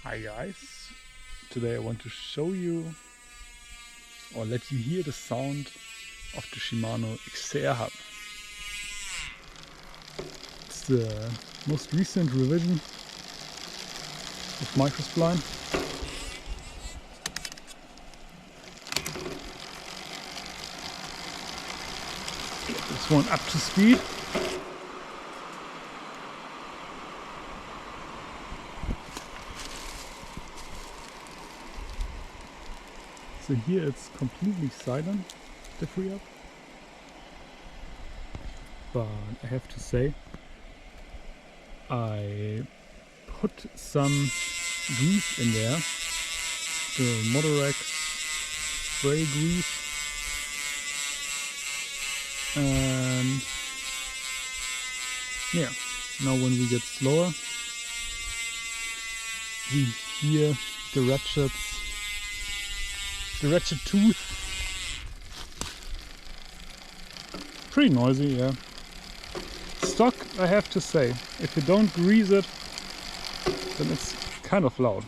Hi guys, today I want to show you or let you hear the sound of the Shimano XTR Hub. It's the most recent revision of microspline. Get this one up to speed. So here it's completely silent, the free up, but I have to say I put some grease in there, the Motorex spray grease, and yeah, now when we get slower we hear the ratchet tooth. Pretty noisy, yeah. Stock, I have to say, if you don't grease it, then it's kind of loud.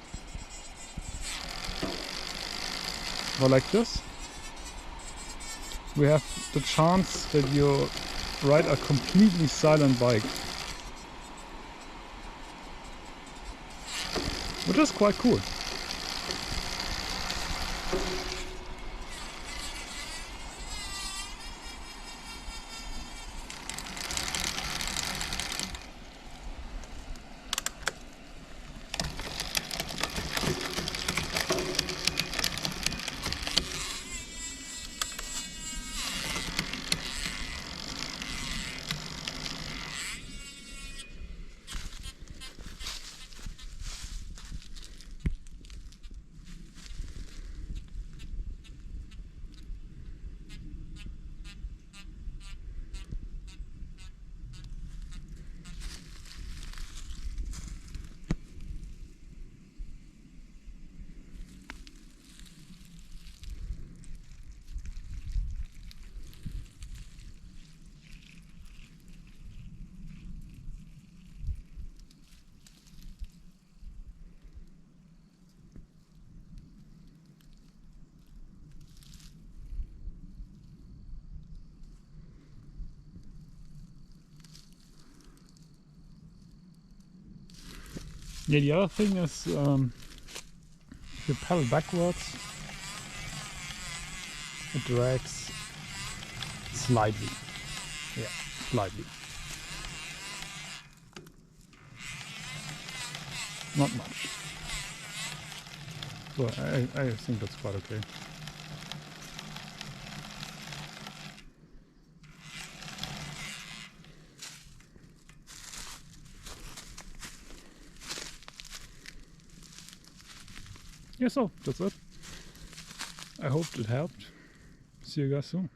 But like this, we have the chance that you ride a completely silent bike, which is quite cool. Yeah, the other thing is, if you pedal backwards, it drags slightly. Yeah, slightly. Not much. So I think that's quite okay. Yeah, so that's it. I hope it helped. See you guys soon.